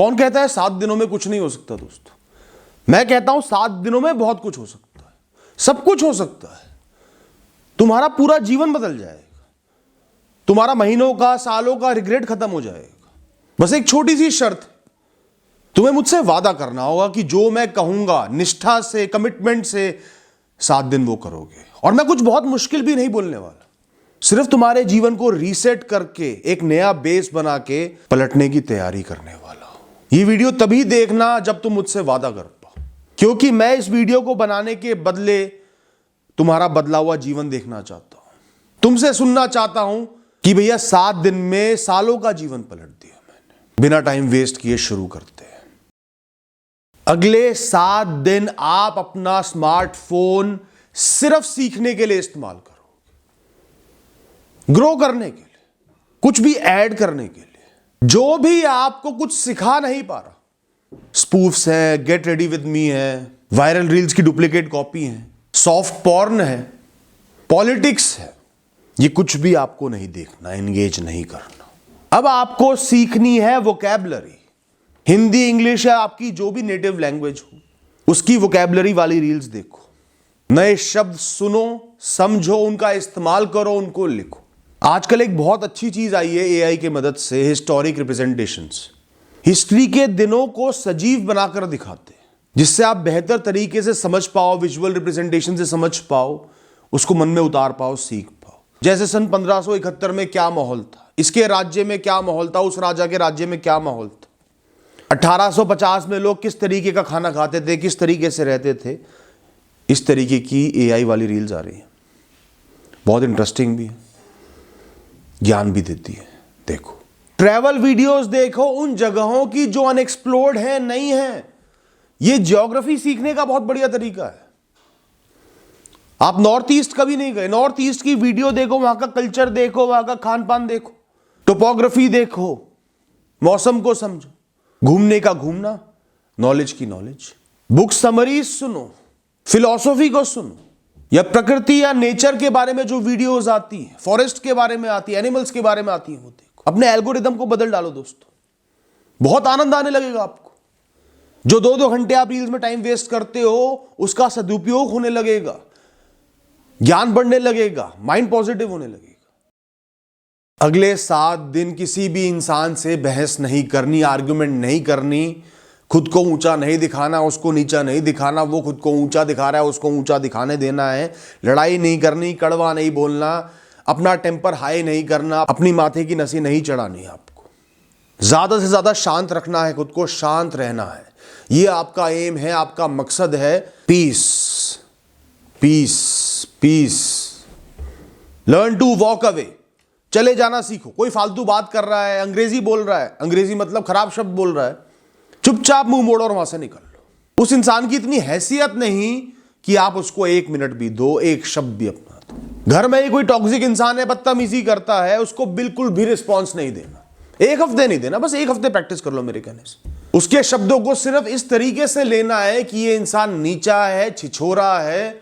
कौन कहता है 7 दिनों में कुछ नहीं हो सकता दोस्तों? मैं कहता हूं 7 दिनों में बहुत कुछ हो सकता है, सब कुछ हो सकता है। तुम्हारा पूरा जीवन बदल जाएगा, तुम्हारा महीनों का सालों का रिग्रेट खत्म हो जाएगा। बस एक छोटी सी शर्त है, तुम्हें मुझसे वादा करना होगा कि जो मैं कहूंगा निष्ठा से, कमिटमेंट से 7 दिन वो करोगे। और मैं कुछ बहुत मुश्किल भी नहीं बोलने वाला, सिर्फ तुम्हारे जीवन को रीसेट करके एक नया बेस बना के पलटने की तैयारी करने वाला हूं। ये वीडियो तभी देखना जब तुम मुझसे वादा कर पाओ, क्योंकि मैं इस वीडियो को बनाने के बदले तुम्हारा बदला हुआ जीवन देखना चाहता हूं। तुमसे सुनना चाहता हूं कि भैया 7 दिन में सालों का जीवन पलट दिया मैंने। बिना टाइम वेस्ट किए शुरू करते हैं। अगले 7 दिन आप अपना स्मार्टफोन सिर्फ सीखने के लिए इस्तेमाल करोगे, ग्रो करने के लिए, कुछ भी ऐड करने के लिए। जो भी आपको कुछ सिखा नहीं पा रहा, स्पूफ्स है, गेट रेडी विद मी है, वायरल रील्स की डुप्लीकेट कॉपी है, सॉफ्ट पॉर्न है, पॉलिटिक्स है, ये कुछ भी आपको नहीं देखना, एंगेज नहीं करना। अब आपको सीखनी है वोकैबुलरी, हिंदी, इंग्लिश या आपकी जो भी नेटिव लैंग्वेज हो, उसकी वोकैबुलरी वाली रील्स देखो, नए शब्द सुनो, समझो, उनका इस्तेमाल करो, उनको लिखो। आजकल एक बहुत अच्छी चीज आई है एआई की मदद से, हिस्टोरिक रिप्रेजेंटेशंस। हिस्ट्री के दिनों को सजीव बनाकर दिखाते हैं, जिससे आप बेहतर तरीके से समझ पाओ, विजुअल रिप्रेजेंटेशन से समझ पाओ, उसको मन में उतार पाओ, सीख पाओ। जैसे सन 1571 में क्या माहौल था, इसके राज्य में क्या माहौल था, उस राजा के राज्य में क्या माहौल था, 1850 में लोग किस तरीके का खाना खाते थे, किस तरीके से रहते थे। इस तरीके की एआई वाली रील्स आ रही है, बहुत इंटरेस्टिंग भी है, ज्ञान भी देती है। देखो, ट्रैवल वीडियोस देखो उन जगहों की जो अनएक्सप्लोर्ड है, नहीं है। ये ज्योग्राफी सीखने का बहुत बढ़िया तरीका है। आप नॉर्थ ईस्ट कभी नहीं गए, नॉर्थ ईस्ट की वीडियो देखो, वहां का कल्चर देखो, वहां का खान पान देखो, टोपोग्राफी देखो, मौसम को समझो, घूमने का घूमना, नॉलेज की नॉलेज, बुक समरीज सुनो, फिलॉसफी को सुनो, या प्रकृति या नेचर के बारे में जो वीडियोस आती है, फॉरेस्ट के बारे में आती है, एनिमल्स के बारे में आती है, वो देखो। अपने एल्गोरिदम को बदल डालो दोस्तों, बहुत आनंद आने लगेगा आपको। जो 2-2 घंटे आप रील्स में टाइम वेस्ट करते हो, उसका सदुपयोग होने लगेगा, ज्ञान बढ़ने लगेगा, माइंड पॉजिटिव होने लगेगा। अगले 7 दिन किसी भी इंसान से बहस नहीं करनी, आर्ग्यूमेंट नहीं करनी, खुद को ऊंचा नहीं दिखाना, उसको नीचा नहीं दिखाना, वो खुद को ऊंचा दिखा रहा है, उसको ऊंचा दिखाने देना है। लड़ाई नहीं करनी, कड़वा नहीं बोलना, अपना टेम्पर हाई नहीं करना, अपनी माथे की नसी नहीं चढ़ानी। आपको ज्यादा से ज्यादा शांत रखना है, खुद को शांत रहना है। ये आपका एम है, आपका मकसद है। Peace, peace, peace. Learn to walk away, चले जाना सीखो। कोई फालतू बात कर रहा है, अंग्रेजी बोल रहा है, अंग्रेजी मतलब खराब शब्द बोल रहा है, चुपचाप मुंह मोड़ो और वहां से निकल लो। उस इंसान की इतनी हैसियत नहीं कि आप उसको 1 मिनट भी दो, एक शब्द भी अपना दो। घर में ही कोई टॉक्सिक इंसान है, बदतमीजी करता है, उसको बिल्कुल भी रिस्पॉन्स नहीं देना। 1 हफ्ते नहीं देना, बस 1 हफ्ते प्रैक्टिस कर लो मेरे कहने से। उसके शब्दों को सिर्फ इस तरीके से लेना है कि ये इंसान नीचा है, छिछोरा है,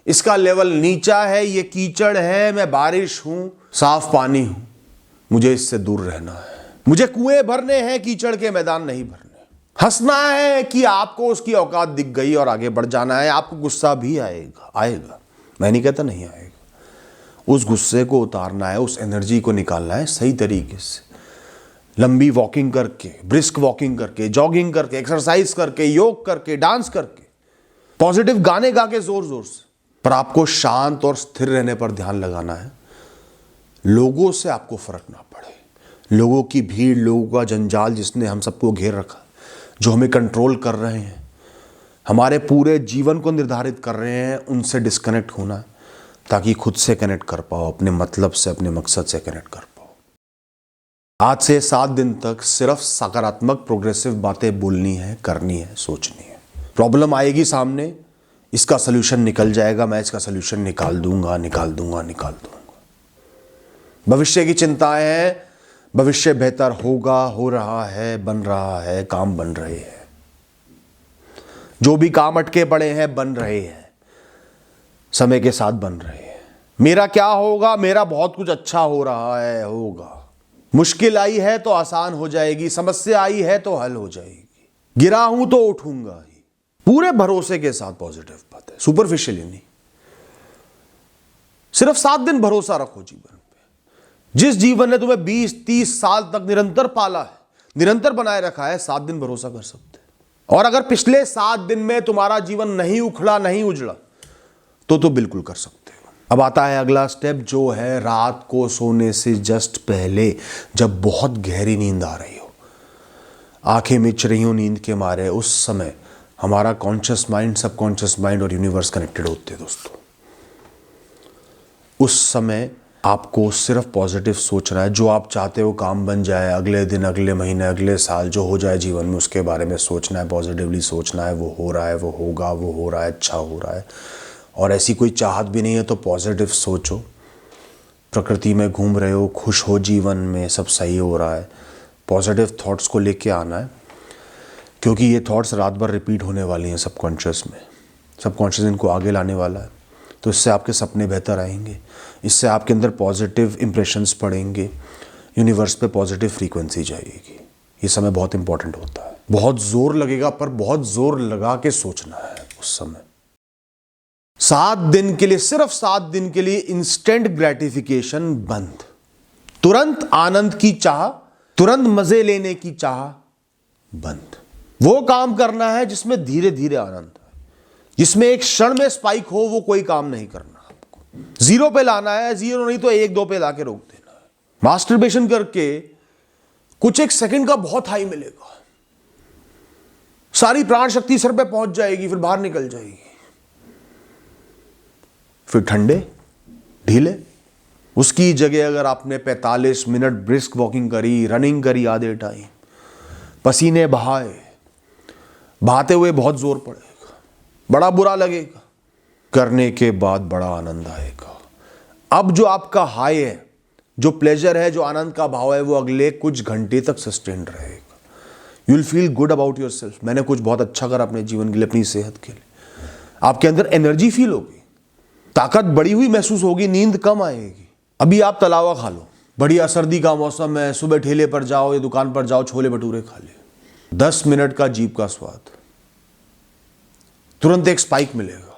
इसका लेवल नीचा है, ये कीचड़ है, मैं बारिश हूं, साफ पानी हूं, मुझे इससे दूर रहना है। मुझे कुएं भरने हैं, कीचड़ के मैदान नहीं भरने। हंसना है कि आपको उसकी औकात दिख गई और आगे बढ़ जाना है। आपको गुस्सा भी आएगा, आएगा, मैं नहीं कहता नहीं आएगा। उस गुस्से को उतारना है, उस एनर्जी को निकालना है सही तरीके से। लंबी वॉकिंग करके, ब्रिस्क वॉकिंग करके, जॉगिंग करके, एक्सरसाइज करके, योग करके, डांस करके, पॉजिटिव गाने गा के जोर जोर से। पर आपको शांत और स्थिर रहने पर ध्यान लगाना है। लोगों से आपको फर्क ना पड़े, लोगों की भीड़, लोगों का जंजाल जिसने हम सबको घेर रखा, जो हमें कंट्रोल कर रहे हैं, हमारे पूरे जीवन को निर्धारित कर रहे हैं, उनसे डिस्कनेक्ट होना है, ताकि खुद से कनेक्ट कर पाओ, अपने मतलब से, अपने मकसद से कनेक्ट कर पाओ। आज से 7 दिन तक सिर्फ सकारात्मक प्रोग्रेसिव बातें बोलनी है, करनी है, सोचनी है। प्रॉब्लम आएगी सामने, इसका सोल्यूशन निकल जाएगा, मैं इसका सोल्यूशन निकाल दूंगा, निकाल दूंगा, निकाल दूंगा। भविष्य की चिंताएं हैं, भविष्य बेहतर होगा, हो रहा है, बन रहा है, काम बन रहे हैं, जो भी काम अटके पड़े हैं बन रहे हैं, समय के साथ बन रहे हैं। मेरा क्या होगा, मेरा बहुत कुछ अच्छा हो रहा है, होगा। मुश्किल आई है तो आसान हो जाएगी, समस्या आई है तो हल हो जाएगी, गिरा हूं तो उठूंगा ही। पूरे भरोसे के साथ पॉजिटिव बात है, सुपरफिशियली नहीं। सिर्फ 7 दिन भरोसा रखो जीवन पे। जिस जीवन ने तुम्हें 20-30 साल तक निरंतर पाला है, निरंतर बनाए रखा है, 7 दिन भरोसा कर सकते हैं। और अगर पिछले 7 दिन में तुम्हारा जीवन नहीं उखड़ा, नहीं उजड़ा, तो बिल्कुल कर सकते हो। अब आता है अगला स्टेप, जो है रात को सोने से जस्ट पहले, जब बहुत गहरी नींद आ रही हो, आंखें मिच रही हो नींद के मारे, उस समय हमारा कॉन्शियस माइंड, सबकॉन्शियस माइंड और यूनिवर्स कनेक्टेड होते हैं दोस्तों। उस समय आपको सिर्फ पॉजिटिव सोचना है। जो आप चाहते हो काम बन जाए, अगले दिन, अगले महीने, अगले साल जो हो जाए जीवन में, उसके बारे में सोचना है, पॉजिटिवली सोचना है। वो हो रहा है, वो होगा, वो हो रहा है, अच्छा हो रहा है। और ऐसी कोई चाहत भी नहीं है तो पॉजिटिव सोचो। प्रकृति में घूम रहे हो, खुश हो, जीवन में सब सही हो रहा है। पॉजिटिव थॉट्स को लेके आना है, क्योंकि ये थॉट्स रात भर रिपीट होने वाली हैं सबकॉन्शियस में। सबकॉन्शियस इनको आगे लाने वाला है, तो इससे आपके सपने बेहतर आएंगे, इससे आपके अंदर पॉजिटिव इंप्रेशंस पड़ेंगे, यूनिवर्स पे पॉजिटिव फ्रीक्वेंसी जाएगी। ये समय बहुत इंपॉर्टेंट होता है। बहुत जोर लगेगा, पर बहुत जोर लगा के सोचना है उस समय। 7 दिन के लिए, सिर्फ 7 दिन के लिए इंस्टेंट ग्रेटिफिकेशन बंद। तुरंत आनंद की चाह, तुरंत मजे लेने की चाह बंद। वो काम करना है जिसमें धीरे धीरे आनंद है, जिसमें एक क्षण में स्पाइक हो, वो कोई काम नहीं करना आपको। 0 पे लाना है, 0 नहीं तो 1-2 पे लाके रोक देना है। मास्टरबेशन करके कुछ एक सेकंड का बहुत हाई मिलेगा, सारी प्राण शक्ति सर पे पहुंच जाएगी, फिर बाहर निकल जाएगी, फिर ठंडे ढीले। उसकी जगह अगर आपने 45 मिनट ब्रिस्क वॉकिंग करी, रनिंग करी आधे टाइम, पसीने बहाए, बहाते हुए बहुत जोर पड़ेगा, बड़ा बुरा लगेगा, करने के बाद बड़ा आनंद आएगा। अब जो आपका हाई है, जो प्लेजर है, जो आनंद का भाव है, वो अगले कुछ घंटे तक सस्टेन रहेगा। You will feel good about your self. मैंने कुछ बहुत अच्छा करा अपने जीवन के लिए, अपनी सेहत के लिए। आपके अंदर एनर्जी फील होगी, ताकत बढ़ी हुई महसूस होगी, नींद कम आएगी। अभी आप तलावा खा लो, बढ़िया सर्दी का मौसम है, सुबह ठेले पर जाओ या दुकान पर जाओ, छोले भटूरे खा ले, 10 मिनट का जीभ का स्वाद, तुरंत एक स्पाइक मिलेगा।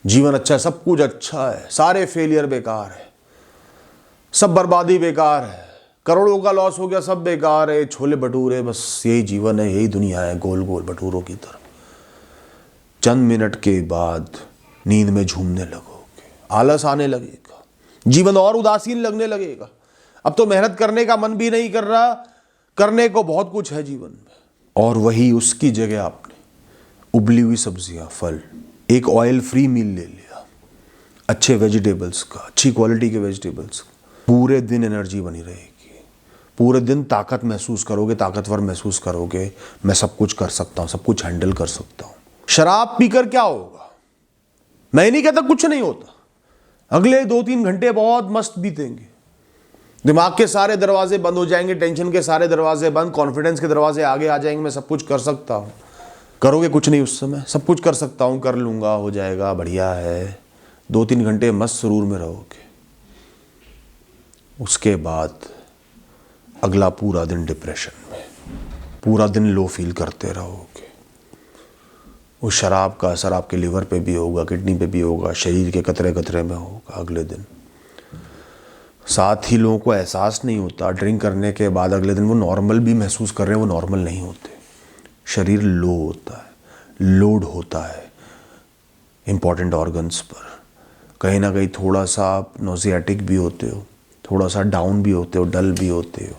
जीवन अच्छा है, सब कुछ अच्छा है, सारे फेलियर बेकार है, सब बर्बादी बेकार है, करोड़ों का लॉस हो गया, सब बेकार है, छोले भटूरे, बस यही जीवन है, यही दुनिया है, गोल गोल भटूरों की तरह। चंद मिनट के बाद नींद में झूमने लगोगे, आलस आने लगेगा, जीवन और उदासीन लगने लगेगा। अब तो मेहनत करने का मन भी नहीं कर रहा, करने को बहुत कुछ है जीवन में। और वही उसकी जगह आपने उबली हुई सब्जियां, फल, एक ऑयल फ्री मील ले लिया, अच्छे वेजिटेबल्स का, अच्छी क्वालिटी के वेजिटेबल्स का, पूरे दिन एनर्जी बनी रहेगी, पूरे दिन ताकत महसूस करोगे, ताकतवर महसूस करोगे। मैं सब कुछ कर सकता हूं, सब कुछ हैंडल कर सकता हूं। शराब पीकर क्या होगा? मैं नहीं कहता कुछ नहीं होता, अगले 2-3 घंटे बहुत मस्त बीतेंगे, दिमाग के सारे दरवाजे बंद हो जाएंगे, टेंशन के सारे दरवाजे बंद, कॉन्फिडेंस के दरवाजे आगे आ जाएंगे। मैं सब कुछ कर सकता हूं। करोगे कुछ नहीं उस समय, सब कुछ कर सकता हूं, कर लूंगा, हो जाएगा, बढ़िया है। 2-3 घंटे मस्त सुरूर में रहोगे। उसके बाद अगला पूरा दिन डिप्रेशन में, पूरा दिन लो फील करते रहोगे। उस शराब का असर आपके लिवर पे भी होगा, किडनी पे भी होगा, शरीर के कतरे कतरे में होगा अगले दिन। साथ ही लोगों को एहसास नहीं होता, ड्रिंक करने के बाद अगले दिन वो नॉर्मल भी महसूस कर रहे हैं, वो नॉर्मल नहीं होते। शरीर लो होता है, लोड होता है इंपॉर्टेंट ऑर्गन्स पर। कहीं ना कहीं थोड़ा सा आप नोजियाटिक भी होते हो, थोड़ा सा डाउन भी होते हो, डल भी होते हो,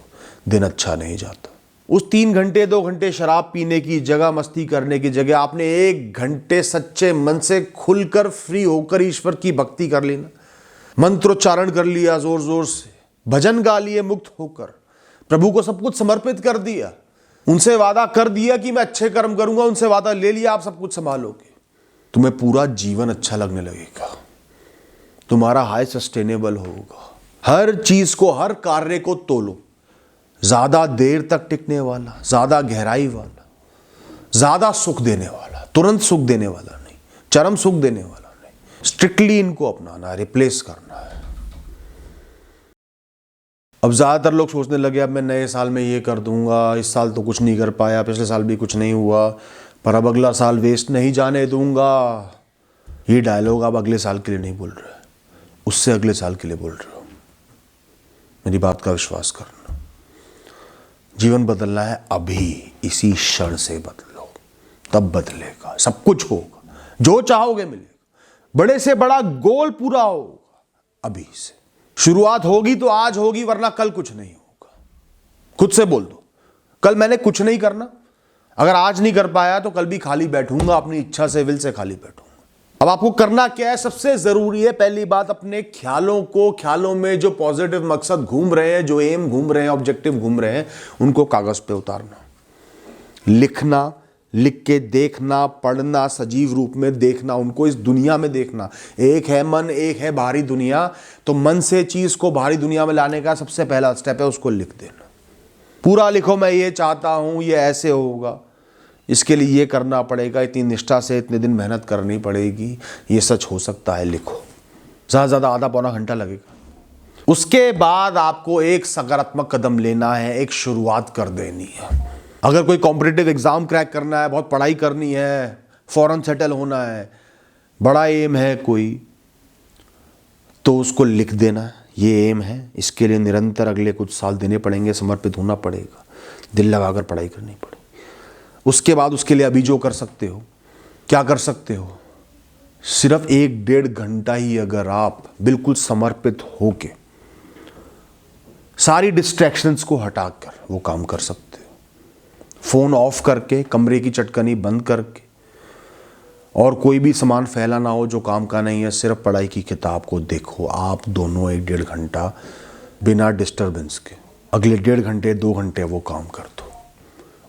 दिन अच्छा नहीं जाता। उस 3 घंटे 2 घंटे शराब पीने की जगह, मस्ती करने की जगह, आपने 1 घंटे सच्चे मन से खुलकर फ्री होकर ईश्वर की भक्ति कर लेना, मंत्रोच्चारण कर लिया, जोर जोर से भजन गा लिए, मुक्त होकर प्रभु को सब कुछ समर्पित कर दिया, उनसे वादा कर दिया कि मैं अच्छे कर्म करूंगा, उनसे वादा ले लिया, आप सब कुछ संभालोगे, तुम्हें पूरा जीवन अच्छा लगने लगेगा, तुम्हारा हाई सस्टेनेबल होगा। हर चीज को, हर कार्य को तोलो, ज्यादा देर तक टिकने वाला, ज्यादा गहराई वाला, ज्यादा सुख देने वाला, तुरंत सुख देने वाला नहीं, चरम सुख देने वाला नहीं। स्ट्रिक्टली इनको अपनाना है, रिप्लेस करना है। अब ज़्यादातर लोग सोचने लगे अब मैं नए साल में ये कर दूंगा, इस साल तो कुछ नहीं कर पाया, पिछले साल भी कुछ नहीं हुआ, पर अब अगला साल वेस्ट नहीं जाने दूंगा। ये डायलॉग आप अगले साल के लिए नहीं बोल रहे, उससे अगले साल के लिए बोल रहे हो। मेरी बात का विश्वास करना। जीवन बदलना है अभी, इसी क्षण से बदलो, तब बदलेगा, सब कुछ होगा, जो चाहोगे मिलेगा, बड़े से बड़ा गोल पूरा होगा अभी से। शुरुआत होगी तो आज होगी, वरना कल कुछ नहीं होगा। खुद से बोल दो, कल मैंने कुछ नहीं करना, अगर आज नहीं कर पाया तो कल भी खाली बैठूंगा, अपनी इच्छा से, विल से खाली बैठूंगा। अब आपको करना क्या है? सबसे जरूरी है पहली बात, अपने ख्यालों में जो पॉजिटिव मकसद घूम रहे हैं, जो एम घूम रहे हैं, ऑब्जेक्टिव घूम रहे हैं, उनको कागज पे उतारना, लिखना, लिख के देखना, पढ़ना, सजीव रूप में देखना, उनको इस दुनिया में देखना। एक है मन, एक है बाहरी दुनिया। तो मन से चीज को बाहरी दुनिया में लाने का सबसे पहला स्टेप है उसको लिख देना। पूरा लिखो, मैं ये चाहता हूं, ये ऐसे होगा, इसके लिए ये करना पड़ेगा, इतनी निष्ठा से इतने दिन मेहनत करनी पड़ेगी, ये सच हो सकता है, लिखो। ज़्यादा ज़्यादा आधा पौना घंटा लगेगा। उसके बाद आपको एक सकारात्मक कदम लेना है, एक शुरुआत कर देनी है। अगर कोई कॉम्पिटिटिव एग्जाम क्रैक करना है, बहुत पढ़ाई करनी है, फॉरेन सेटल होना है, बड़ा एम है कोई, तो उसको लिख देना, ये एम है, इसके लिए निरंतर अगले कुछ साल देने पड़ेंगे, समर्पित होना पड़ेगा, दिल लगाकर पढ़ाई करनी पड़ेगी। उसके बाद उसके लिए अभी जो कर सकते हो, क्या कर सकते हो? सिर्फ 1-1.5 घंटा ही अगर आप बिल्कुल समर्पित होके सारी डिस्ट्रैक्शंस को हटाकर वो काम कर सकते हो। फोन ऑफ करके, कमरे की चटकनी बंद करके, और कोई भी सामान फैला ना हो जो काम का नहीं है, सिर्फ पढ़ाई की किताब को देखो आप दोनों 1-1.5 घंटा बिना डिस्टर्बेंस के। अगले 1.5 घंटे 2 घंटे वो काम कर दो,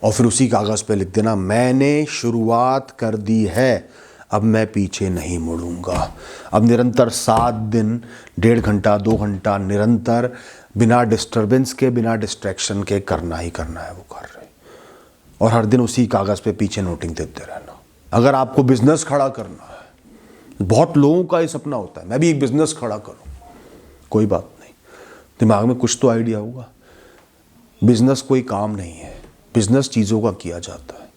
और फिर उसी कागज़ पे लिख देना, मैंने शुरुआत कर दी है, अब मैं पीछे नहीं मुड़ूंगा। अब निरंतर 7 दिन 1.5 घंटा 2 घंटा निरंतर बिना डिस्टर्बेंस के, बिना डिस्ट्रैक्शन के करना ही करना है वो कर रहे, और हर दिन उसी कागज़ पे पीछे नोटिंग देते रहना। अगर आपको बिजनेस खड़ा करना है, बहुत लोगों का ये सपना होता है मैं भी एक बिजनेस खड़ा करूं, कोई बात नहीं, दिमाग में कुछ तो आइडिया होगा। बिजनेस कोई काम नहीं है, बिजनेस चीज़ों का किया जाता है,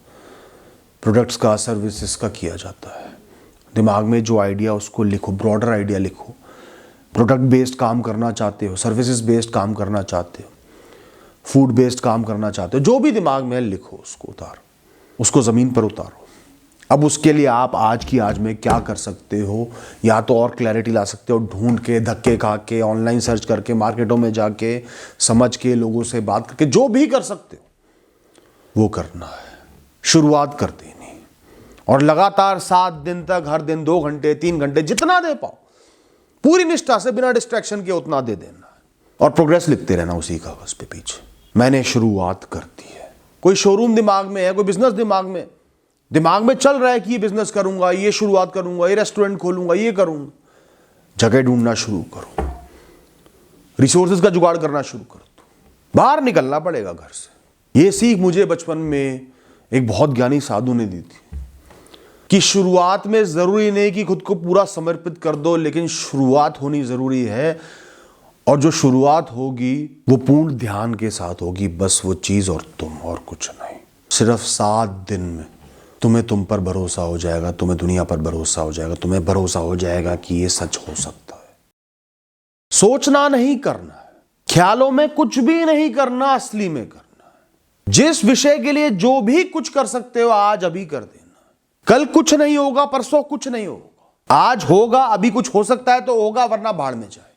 प्रोडक्ट्स का, सर्विसेज का किया जाता है। दिमाग में जो आइडिया उसको लिखो, ब्रॉडर आइडिया लिखो। प्रोडक्ट बेस्ड काम करना चाहते हो, सर्विसेज बेस्ड काम करना चाहते हो, फूड बेस्ड काम करना चाहते हो, जो भी दिमाग में लिखो, उसको उतारो, उसको ज़मीन पर उतारो। अब उसके लिए आप आज की आज में क्या कर सकते हो? या तो और क्लैरिटी ला सकते हो, ढूंढ के, धक्के खा के, ऑनलाइन सर्च करके, मार्केटों में जाके, समझ के, लोगों से बात करके, जो भी कर सकते हो वो करना है। शुरुआत कर देनी, और लगातार 7 दिन तक, हर दिन 2 घंटे 3 घंटे जितना दे पाओ, पूरी निष्ठा से, बिना डिस्ट्रैक्शन के उतना दे देना है, और प्रोग्रेस लिखते रहना उसी कागज पे पीछे। मैंने शुरुआत कर दी है। कोई शोरूम दिमाग में है, कोई बिजनेस दिमाग में चल रहा है कि ये बिजनेस करूंगा, ये शुरुआत करूंगा, ये रेस्टोरेंट खोलूंगा, ये करूंगा, जगह ढूंढना शुरू करो, रिसोर्सेज का जुगाड़ करना शुरू कर दो, बाहर निकलना पड़ेगा घर से। ये सीख मुझे बचपन में एक बहुत ज्ञानी साधु ने दी थी कि शुरुआत में जरूरी नहीं कि खुद को पूरा समर्पित कर दो, लेकिन शुरुआत होनी जरूरी है, और जो शुरुआत होगी वो पूर्ण ध्यान के साथ होगी, बस वो चीज और तुम, और कुछ नहीं। सिर्फ 7 दिन में तुम्हें तुम पर भरोसा हो जाएगा, तुम्हें दुनिया पर भरोसा हो जाएगा, तुम्हें भरोसा हो जाएगा कि ये सच हो सकता है। सोचना नहीं करना है, ख्यालों में कुछ भी नहीं करना, असली में करना है। जिस विषय के लिए जो भी कुछ कर सकते हो आज अभी कर देना। कल कुछ नहीं होगा, परसों कुछ नहीं होगा, आज होगा, अभी कुछ हो सकता है तो होगा, वरना भाड़ में जाए,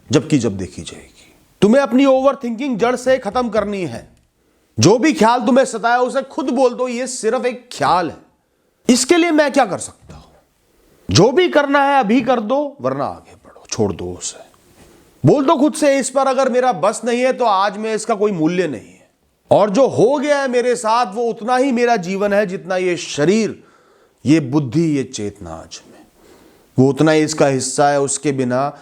जबकि जब देखी जाएगी। तुम्हें अपनी ओवर थिंकिंग जड़ से खत्म करनी है। जो भी ख्याल तुम्हें सताया उसे खुद बोल दो, ये सिर्फ एक ख्याल है, इसके लिए मैं क्या कर सकता हूं? जो भी करना है अभी कर दो, वरना आगे बढ़ो, छोड़ दो उसे। बोल दो खुद से, इस पर अगर मेरा बस नहीं है तो आज में इसका कोई मूल्य नहीं है, और जो हो गया है मेरे साथ वो उतना ही मेरा जीवन है जितना ये शरीर, ये बुद्धि, ये चेतना आज में, वो उतना ही इसका हिस्सा है। उसके बिना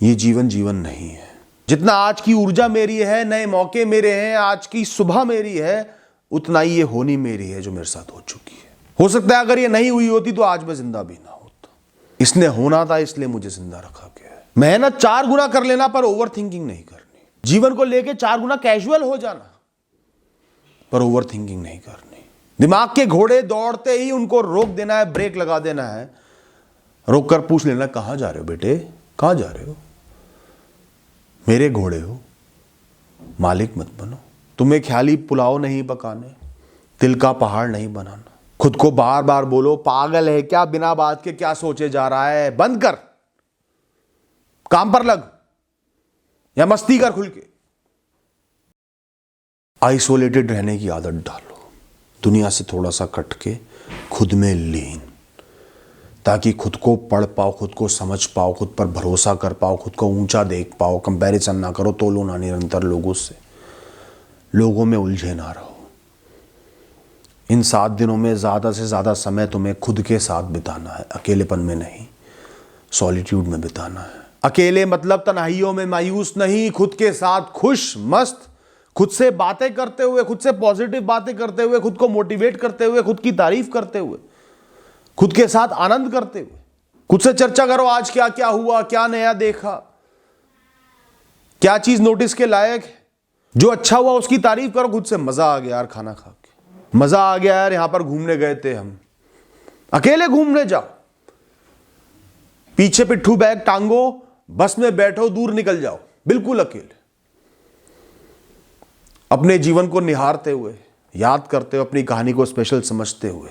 ये जीवन जीवन नहीं है। जितना आज की ऊर्जा मेरी है, नए मौके मेरे हैं, आज की सुबह मेरी है, उतना ही ये होनी मेरी है जो मेरे साथ हो चुकी है। हो सकता है अगर ये नहीं हुई होती तो आज मैं जिंदा भी ना होता। इसने होना था, इसलिए मुझे जिंदा रखा गया है। मेहनत 4 गुना कर लेना, पर ओवर थिंकिंग नहीं करनी। जीवन को लेके 4 गुना कैजुअल हो जाना, पर ओवर थिंकिंग नहीं करनी। दिमाग के घोड़े दौड़ते ही उनको रोक देना है, ब्रेक लगा देना है, रोक कर पूछ लेना कहां जा रहे हो बेटे, कहां जा रहे हो, मेरे घोड़े हो, मालिक मत बनो। तुम्हें ख्याली पुलाव नहीं पकाने, तिल का पहाड़ नहीं बनाना। खुद को बार बार बोलो पागल है क्या, बिना बात के क्या सोचे जा रहा है, बंद कर, काम पर लग या मस्ती कर खुल के। आइसोलेटेड रहने की आदत डालो, दुनिया से थोड़ा सा कट के खुद में लीन, ताकि खुद को पढ़ पाओ, खुद को समझ पाओ, खुद पर भरोसा कर पाओ, खुद को ऊंचा देख पाओ। कंपैरिजन ना करो, तोलो ना निरंतर लोगों से, लोगों में उलझे ना रहो। इन 7 दिनों में ज़्यादा से ज़्यादा समय तुम्हें खुद के साथ बिताना है, अकेलेपन में नहीं, सॉलिट्यूड में बिताना है। अकेले मतलब तन्हाइयों में मायूस नहीं, खुद के साथ खुश मस्त, खुद से बातें करते हुए, खुद से पॉजिटिव बातें करते हुए, खुद को मोटिवेट करते हुए, खुद की तारीफ करते हुए, खुद के साथ आनंद करते हुए। खुद से चर्चा करो, आज क्या क्या हुआ, क्या नया देखा, क्या चीज नोटिस के लायक है। जो अच्छा हुआ उसकी तारीफ करो, खुद से मजा आ गया यार खाना खा के, मजा आ गया यार यहां पर घूमने गए थे हम। अकेले घूमने जाओ, पीछे पिट्ठू बैग टांगो, बस में बैठो, दूर निकल जाओ, बिल्कुल अकेले, अपने जीवन को निहारते हुए, याद करते हुए, अपनी कहानी को स्पेशल समझते हुए,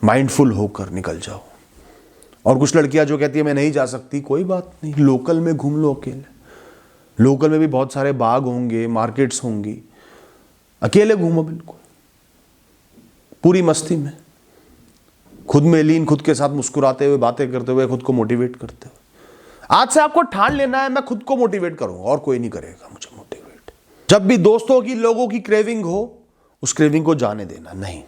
माइंडफुल होकर निकल जाओ। और कुछ लड़कियां जो कहती है मैं नहीं जा सकती, कोई बात नहीं, लोकल में घूम लो अकेले। लोकल में भी बहुत सारे बाग होंगे, मार्केट्स होंगी, अकेले घूमो बिल्कुल पूरी मस्ती में, खुद में लीन, खुद के साथ मुस्कुराते हुए, बातें करते हुए, खुद को मोटिवेट करते हुए। आज से आपको ठान लेना है मैं खुद को मोटिवेट करूंगा और कोई नहीं करेगा मुझे मोटिवेट। जब भी दोस्तों की, लोगों की क्रेविंग हो, उस क्रेविंग को जाने देना नहीं,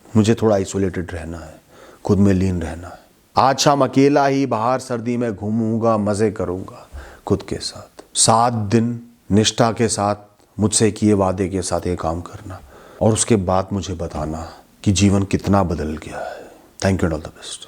मुझे थोड़ा आइसोलेटेड रहना है, खुद में लीन रहना है। आज शाम अकेला ही बाहर सर्दी में घूमूंगा, मजे करूंगा खुद के साथ। 7 दिन निष्ठा के साथ मुझसे किए वादे के साथ ये काम करना, और उसके बाद मुझे बताना कि जीवन कितना बदल गया है। Thank you and all the best.